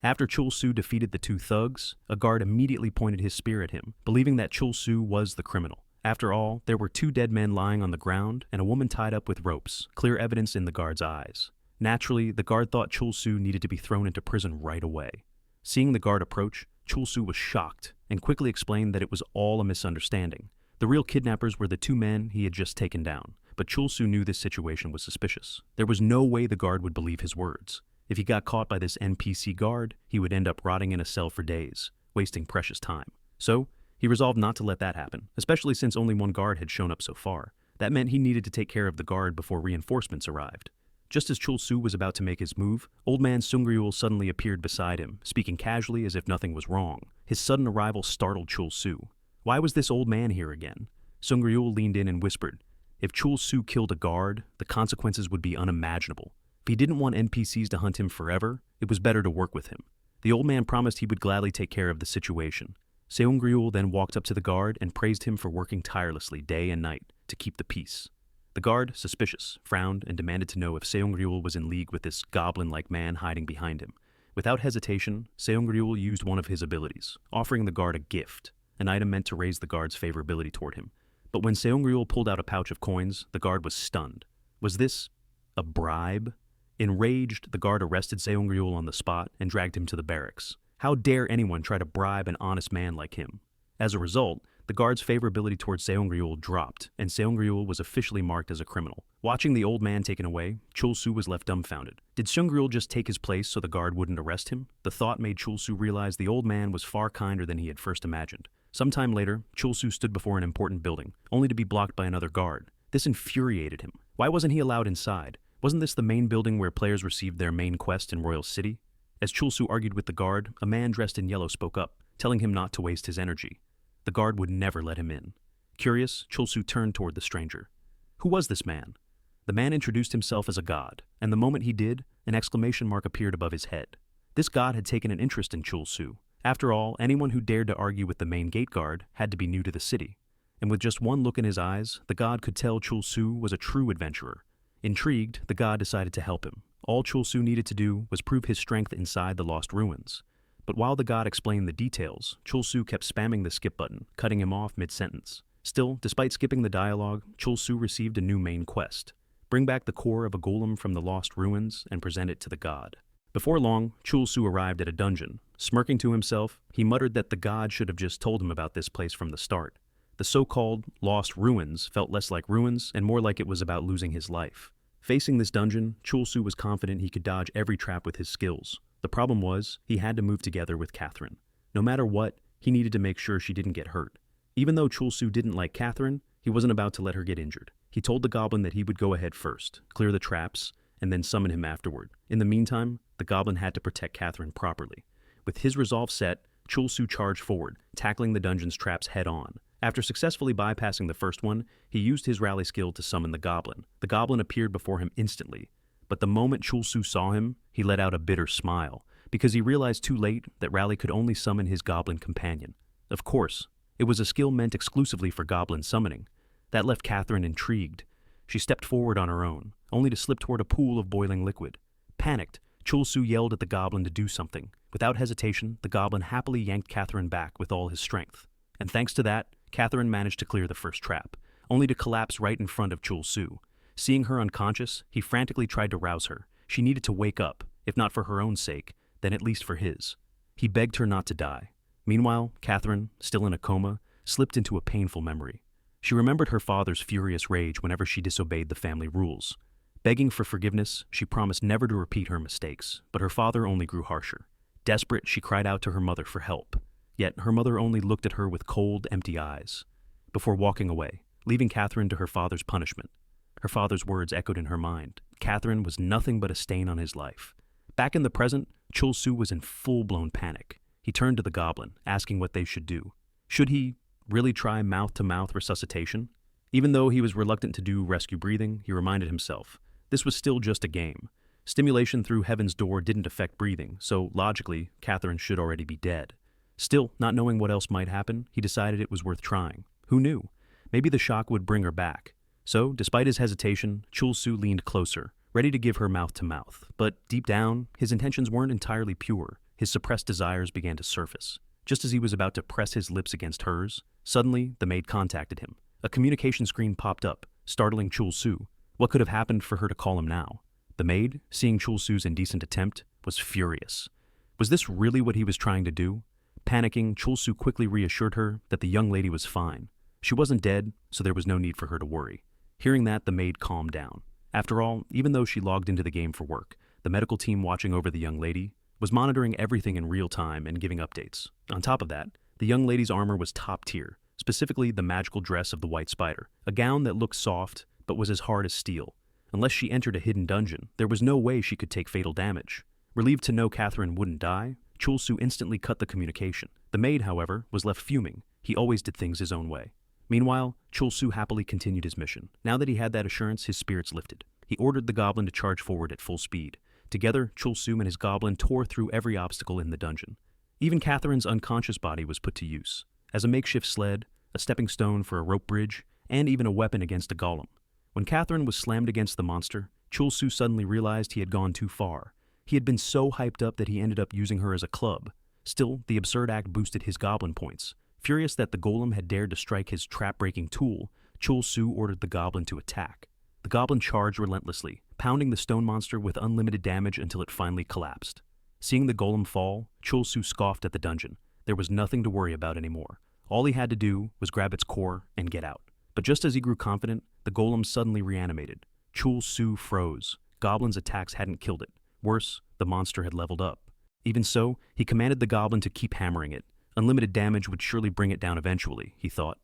After Chul Soo defeated the two thugs, a guard immediately pointed his spear at him, believing that Chul Soo was the criminal. After all, there were two dead men lying on the ground and a woman tied up with ropes, clear evidence in the guard's eyes. Naturally, the guard thought Chul Soo needed to be thrown into prison right away. Seeing the guard approach, Chul Soo was shocked and quickly explained that it was all a misunderstanding. The real kidnappers were the two men he had just taken down, but Chul Soo knew this situation was suspicious. There was no way the guard would believe his words. If he got caught by this NPC guard, he would end up rotting in a cell for days, wasting precious time. So, he resolved not to let that happen, especially since only one guard had shown up so far. That meant he needed to take care of the guard before reinforcements arrived. Just as Chul Soo was about to make his move, old man Seungryul suddenly appeared beside him, speaking casually as if nothing was wrong. His sudden arrival startled Chul Soo. Why was this old man here again? Seungryul leaned in and whispered, if Chul Soo killed a guard, the consequences would be unimaginable. If he didn't want NPCs to hunt him forever, it was better to work with him. The old man promised he would gladly take care of the situation. Seungryul then walked up to the guard and praised him for working tirelessly day and night to keep the peace. The guard, suspicious, frowned and demanded to know if Seungryul was in league with this goblin-like man hiding behind him. Without hesitation, Seungryul used one of his abilities, offering the guard a gift, an item meant to raise the guard's favorability toward him. But when Seungryul pulled out a pouch of coins, the guard was stunned. Was this a bribe? Enraged, the guard arrested Seungryul on the spot and dragged him to the barracks. How dare anyone try to bribe an honest man like him? As a result, the guard's favorability towards Seungryul dropped, and Seungryul was officially marked as a criminal. Watching the old man taken away, Chul Soo was left dumbfounded. Did Seungryul just take his place so the guard wouldn't arrest him? The thought made Chul Soo realize the old man was far kinder than he had first imagined. Sometime later, Chul Soo stood before an important building, only to be blocked by another guard. This infuriated him. Why wasn't he allowed inside? Wasn't this the main building where players received their main quest in Royal City? As Chul Soo argued with the guard, a man dressed in yellow spoke up, telling him not to waste his energy. The guard would never let him in. Curious, Chul Soo turned toward the stranger. Who was this man? The man introduced himself as a god, and the moment he did, an exclamation mark appeared above his head. This god had taken an interest in Chul Soo. After all, anyone who dared to argue with the main gate guard had to be new to the city. And with just one look in his eyes, the god could tell Chul Soo was a true adventurer. Intrigued, the god decided to help him. All Chul Soo needed to do was prove his strength inside the lost ruins. But while the god explained the details, Chul Soo kept spamming the skip button, cutting him off mid-sentence. Still, despite skipping the dialogue, Chul Soo received a new main quest. Bring back the core of a golem from the lost ruins and present it to the god. Before long, Chul Soo arrived at a dungeon. Smirking to himself, he muttered that the god should have just told him about this place from the start. The so-called lost ruins felt less like ruins and more like it was about losing his life. Facing this dungeon, Chul Soo was confident he could dodge every trap with his skills. The problem was, he had to move together with Catherine. No matter what, he needed to make sure she didn't get hurt. Even though Chul Soo didn't like Catherine, he wasn't about to let her get injured. He told the goblin that he would go ahead first, clear the traps, and then summon him afterward. In the meantime, the goblin had to protect Catherine properly. With his resolve set, Chul Soo charged forward, tackling the dungeon's traps head-on. After successfully bypassing the first one, he used his rally skill to summon the goblin. The goblin appeared before him instantly. But the moment Chul Soo saw him, he let out a bitter smile, because he realized too late that Rally could only summon his goblin companion. Of course, it was a skill meant exclusively for goblin summoning. That left Catherine intrigued. She stepped forward on her own, only to slip toward a pool of boiling liquid. Panicked, Chul Soo yelled at the goblin to do something. Without hesitation, the goblin happily yanked Catherine back with all his strength. And thanks to that, Catherine managed to clear the first trap, only to collapse right in front of Chul Soo. Seeing her unconscious, he frantically tried to rouse her. She needed to wake up, if not for her own sake, then at least for his. He begged her not to die. Meanwhile, Catherine, still in a coma, slipped into a painful memory. She remembered her father's furious rage whenever she disobeyed the family rules. Begging for forgiveness, she promised never to repeat her mistakes, but her father only grew harsher. Desperate, she cried out to her mother for help. Yet her mother only looked at her with cold, empty eyes, before walking away, leaving Catherine to her father's punishment. Her father's words echoed in her mind. Catherine was nothing but a stain on his life. Back in the present, Chul Soo was in full-blown panic. He turned to the goblin, asking what they should do. Should he really try mouth-to-mouth resuscitation? Even though he was reluctant to do rescue breathing, he reminded himself, this was still just a game. Stimulation through Heaven's Door didn't affect breathing, so logically, Catherine should already be dead. Still, not knowing what else might happen, he decided it was worth trying. Who knew? Maybe the shock would bring her back. So, despite his hesitation, Chul Soo leaned closer, ready to give her mouth-to-mouth. But deep down, his intentions weren't entirely pure. his suppressed desires began to surface. Just as he was about to press his lips against hers, suddenly the maid contacted him. A communication screen popped up, startling Chul Soo. What could have happened for her to call him now? The maid, seeing Chul Soo's indecent attempt, was furious. Was this really what he was trying to do? Panicking, Chul Soo quickly reassured her that the young lady was fine. She wasn't dead, so there was no need for her to worry. Hearing that, the maid calmed down. After all, even though she logged into the game for work, the medical team watching over the young lady was monitoring everything in real time and giving updates. On top of that, the young lady's armor was top tier, specifically the magical dress of the White Spider, a gown that looked soft but was as hard as steel. Unless she entered a hidden dungeon, there was no way she could take fatal damage. Relieved to know Catherine wouldn't die, Chul Soo instantly cut the communication. The maid, however, was left fuming. He always did things his own way. Meanwhile, Chul Soo happily continued his mission. Now that he had that assurance, his spirits lifted. He ordered the goblin to charge forward at full speed. Together, Chul Soo and his goblin tore through every obstacle in the dungeon. Even Catherine's unconscious body was put to use, as a makeshift sled, a stepping stone for a rope bridge, and even a weapon against a golem. When Catherine was slammed against the monster, Chul Soo suddenly realized he had gone too far. He had been so hyped up that he ended up using her as a club. Still, the absurd act boosted his goblin points. Furious that the golem had dared to strike his trap-breaking tool, Chul Soo ordered the goblin to attack. The goblin charged relentlessly, pounding the stone monster with unlimited damage until it finally collapsed. Seeing the golem fall, Chul Soo scoffed at the dungeon. There was nothing to worry about anymore. All he had to do was grab its core and get out. But just as he grew confident, the golem suddenly reanimated. Chul Soo froze. Goblin's attacks hadn't killed it. Worse, the monster had leveled up. Even so, he commanded the goblin to keep hammering it. Unlimited damage would surely bring it down eventually, he thought.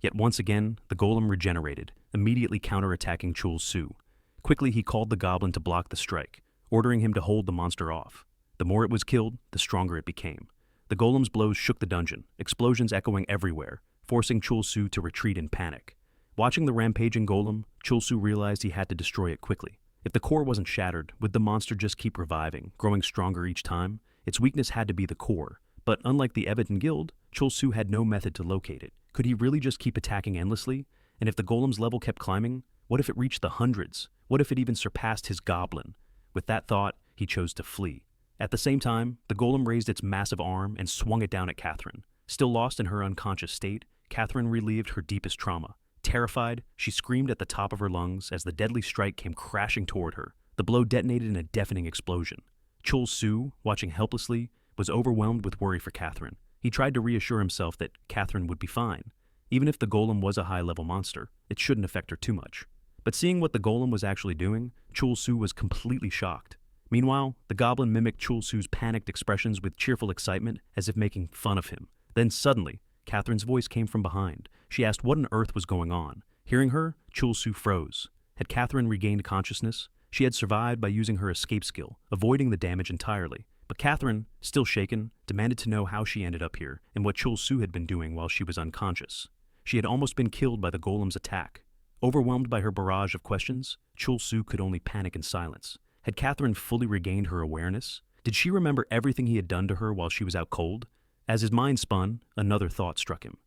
Yet once again, the golem regenerated, immediately counterattacking Chul Soo. Quickly, he called the goblin to block the strike, ordering him to hold the monster off. The more it was killed, the stronger it became. The golem's blows shook the dungeon, explosions echoing everywhere, forcing Chul Soo to retreat in panic. Watching the rampaging golem, Chul Soo realized he had to destroy it quickly. If the core wasn't shattered, would the monster just keep reviving, growing stronger each time? Its weakness had to be the core. But unlike the Everton Guild, Chul Soo had no method to locate it. Could he really just keep attacking endlessly? And if the golem's level kept climbing, what if it reached the hundreds? What if it even surpassed his goblin? With that thought, he chose to flee. At the same time, the golem raised its massive arm and swung it down at Catherine. Still lost in her unconscious state, Catherine relieved her deepest trauma. Terrified, she screamed at the top of her lungs as the deadly strike came crashing toward her. The blow detonated in a deafening explosion. Chul Soo, watching helplessly, was overwhelmed with worry for Catherine. He tried to reassure himself that Catherine would be fine. Even if the golem was a high-level monster, it shouldn't affect her too much. But seeing what the golem was actually doing, Chul Soo was completely shocked. Meanwhile, the goblin mimicked Chul Soo's panicked expressions with cheerful excitement, as if making fun of him. Then suddenly, Catherine's voice came from behind. She asked what on earth was going on. Hearing her, Chul Soo froze. Had Catherine regained consciousness? She had survived by using her escape skill, avoiding the damage entirely. But Catherine, still shaken, demanded to know how she ended up here and what Chul Soo had been doing while she was unconscious. She had almost been killed by the golem's attack. Overwhelmed by her barrage of questions, Chul Soo could only panic in silence. Had Catherine fully regained her awareness? Did she remember everything he had done to her while she was out cold? As his mind spun, another thought struck him.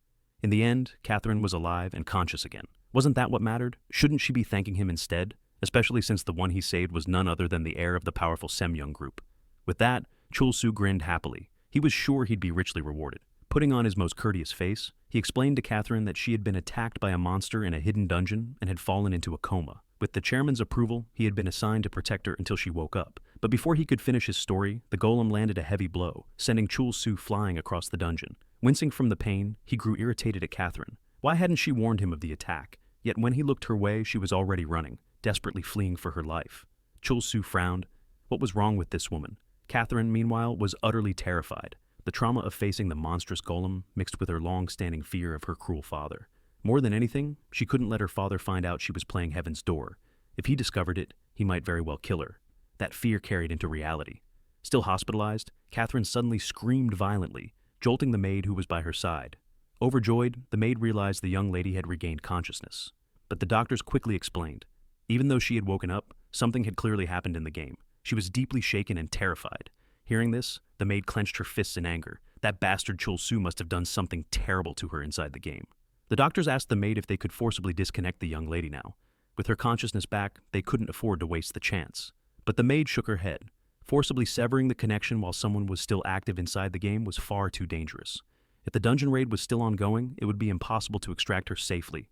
In the end, Catherine was alive and conscious again. Wasn't that what mattered? Shouldn't she be thanking him instead? Especially since the one he saved was none other than the heir of the powerful Semyoung group. With that, Chul Soo grinned happily. He was sure he'd be richly rewarded. Putting on his most courteous face, he explained to Catherine that she had been attacked by a monster in a hidden dungeon and had fallen into a coma. With the chairman's approval, he had been assigned to protect her until she woke up. But before he could finish his story, the golem landed a heavy blow, sending Chul Soo flying across the dungeon. Wincing from the pain, he grew irritated at Catherine. Why hadn't she warned him of the attack? Yet when he looked her way, she was already running, desperately fleeing for her life. Chul Soo frowned. What was wrong with this woman? Catherine, meanwhile, was utterly terrified. The trauma of facing the monstrous golem mixed with her long-standing fear of her cruel father. More than anything, she couldn't let her father find out she was playing Heaven's Door. If he discovered it, he might very well kill her. That fear carried into reality. Still hospitalized, Catherine suddenly screamed violently, jolting the maid who was by her side. Overjoyed, the maid realized the young lady had regained consciousness. But the doctors quickly explained. Even though she had woken up, something had clearly happened in the game. She was deeply shaken and terrified. Hearing this, the maid clenched her fists in anger. That bastard Chul Soo must have done something terrible to her inside the game. The doctors asked the maid if they could forcibly disconnect the young lady now. With her consciousness back, they couldn't afford to waste the chance. But the maid shook her head. Forcibly severing the connection while someone was still active inside the game was far too dangerous. If the dungeon raid was still ongoing, it would be impossible to extract her safely.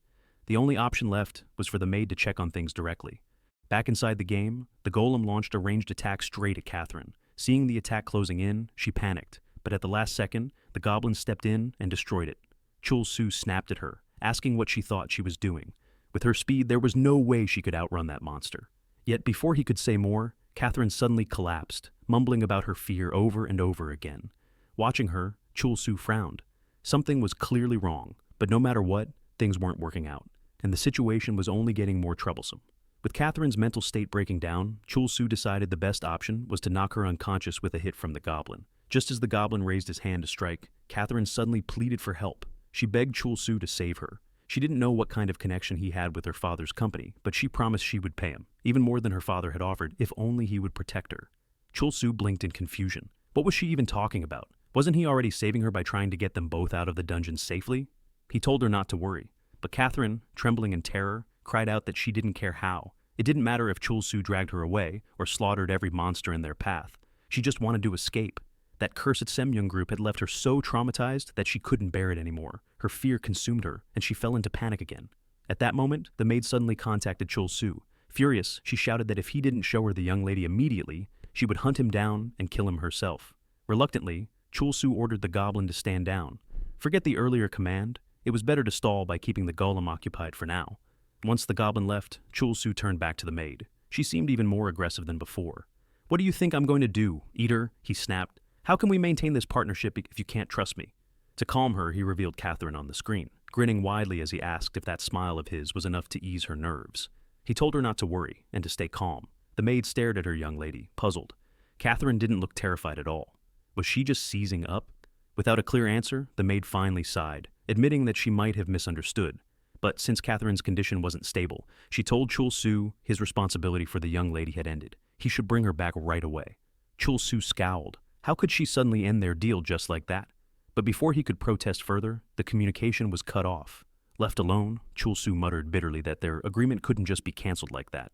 The only option left was for the maid to check on things directly. Back inside the game, the golem launched a ranged attack straight at Catherine. Seeing the attack closing in, she panicked, but at the last second, the goblin stepped in and destroyed it. Chul Soo snapped at her, asking what she thought she was doing. With her speed, there was no way she could outrun that monster. Yet before he could say more, Catherine suddenly collapsed, mumbling about her fear over and over again. Watching her, Chul Soo frowned. Something was clearly wrong, but no matter what, things weren't working out, and the situation was only getting more troublesome. With Catherine's mental state breaking down, Chul Soo decided the best option was to knock her unconscious with a hit from the goblin. Just as the goblin raised his hand to strike, Catherine suddenly pleaded for help. She begged Chul Soo to save her. She didn't know what kind of connection he had with her father's company, but she promised she would pay him, even more than her father had offered, if only he would protect her. Chul Soo blinked in confusion. What was she even talking about? Wasn't he already saving her by trying to get them both out of the dungeon safely? He told her not to worry, but Catherine, trembling in terror, cried out that she didn't care how. It didn't matter if Chul Soo dragged her away or slaughtered every monster in their path. She just wanted to escape. That cursed Semyung group had left her so traumatized that she couldn't bear it anymore. Her fear consumed her, and she fell into panic again. At that moment, the maid suddenly contacted Chul Soo. Furious, she shouted that if he didn't show her the young lady immediately, she would hunt him down and kill him herself. Reluctantly, Chul Soo ordered the goblin to stand down. Forget the earlier command. It was better to stall by keeping the golem occupied for now. Once the goblin left, Chul Soo turned back to the maid. She seemed even more aggressive than before. "What do you think I'm going to do, eater?" he snapped. "How can we maintain this partnership if you can't trust me?" To calm her, he revealed Catherine on the screen, grinning widely as he asked if that smile of his was enough to ease her nerves. He told her not to worry and to stay calm. The maid stared at her young lady, puzzled. Catherine didn't look terrified at all. Was she just seizing up? Without a clear answer, the maid finally sighed, admitting that she might have misunderstood. But since Catherine's condition wasn't stable, she told Chul Soo his responsibility for the young lady had ended. He should bring her back right away. Chul Soo scowled. How could she suddenly end their deal just like that? But before he could protest further, the communication was cut off. Left alone, Chul Soo muttered bitterly that their agreement couldn't just be canceled like that.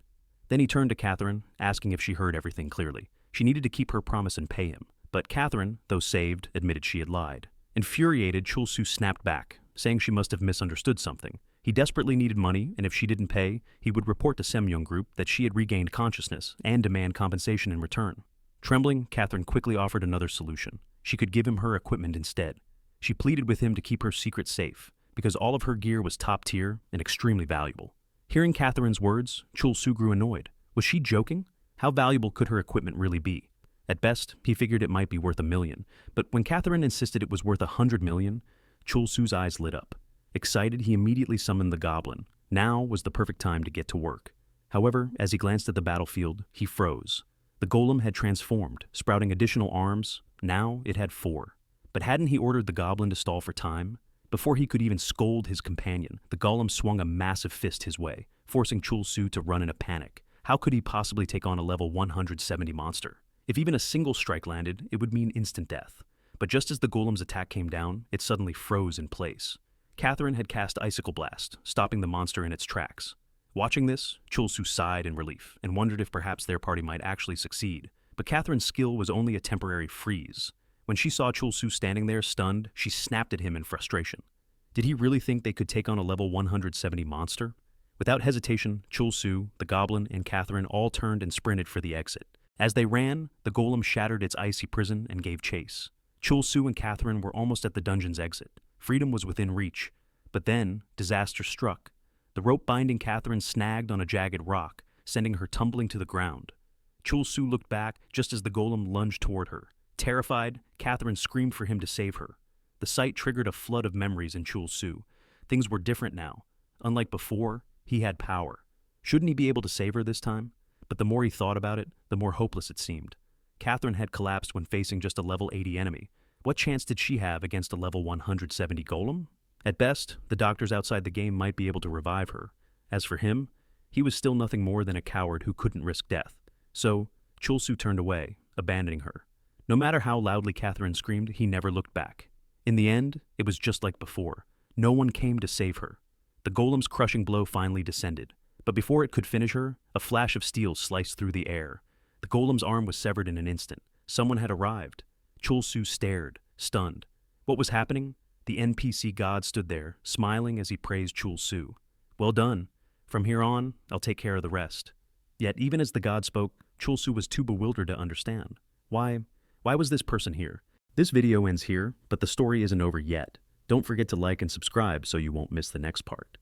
Then he turned to Catherine, asking if she heard everything clearly. She needed to keep her promise and pay him. But Catherine, though saved, admitted she had lied. Infuriated, Chul Soo snapped back, saying she must have misunderstood something. He desperately needed money, and if she didn't pay, he would report to Semyung Group that she had regained consciousness and demand compensation in return. Trembling, Catherine quickly offered another solution. She could give him her equipment instead. She pleaded with him to keep her secret safe, because all of her gear was top tier and extremely valuable. Hearing Catherine's words, Chul Soo grew annoyed. Was she joking? How valuable could her equipment really be? At best, he figured it might be worth $1 million, but when Catherine insisted it was worth $100 million, Chul Soo's eyes lit up. Excited, he immediately summoned the goblin. Now was the perfect time to get to work. However, as he glanced at the battlefield, he froze. The golem had transformed, sprouting additional arms. Now it had 4. But hadn't he ordered the goblin to stall for time? Before he could even scold his companion, the golem swung a massive fist his way, forcing Chul Soo to run in a panic. How could he possibly take on a level 170 monster? If even a single strike landed, it would mean instant death. But just as the golem's attack came down, it suddenly froze in place. Catherine had cast Icicle Blast, stopping the monster in its tracks. Watching this, Chul Soo sighed in relief and wondered if perhaps their party might actually succeed. But Catherine's skill was only a temporary freeze. When she saw Chul Soo standing there stunned, she snapped at him in frustration. Did he really think they could take on a level 170 monster? Without hesitation, Chul Soo, the goblin, and Catherine all turned and sprinted for the exit. As they ran, the golem shattered its icy prison and gave chase. Chul Soo and Catherine were almost at the dungeon's exit. Freedom was within reach. But then, disaster struck. The rope binding Catherine snagged on a jagged rock, sending her tumbling to the ground. Chul Soo looked back just as the golem lunged toward her. Terrified, Catherine screamed for him to save her. The sight triggered a flood of memories in Chul Soo. Things were different now. Unlike before, he had power. Shouldn't he be able to save her this time? But the more he thought about it, the more hopeless it seemed. Catherine had collapsed when facing just a level 80 enemy. What chance did she have against a level 170 golem? At best, the doctors outside the game might be able to revive her. As for him, he was still nothing more than a coward who couldn't risk death. So, Chul Soo turned away, abandoning her. No matter how loudly Catherine screamed, he never looked back. In the end, it was just like before. No one came to save her. The golem's crushing blow finally descended. But before it could finish her, a flash of steel sliced through the air. The golem's arm was severed in an instant. Someone had arrived. Chul Soo stared, stunned. What was happening? The NPC god stood there, smiling as he praised Chul Soo. Well done. From here on, I'll take care of the rest. Yet even as the god spoke, Chul Soo was too bewildered to understand. Why was this person here? This video ends here, but the story isn't over yet. Don't forget to like and subscribe so you won't miss the next part.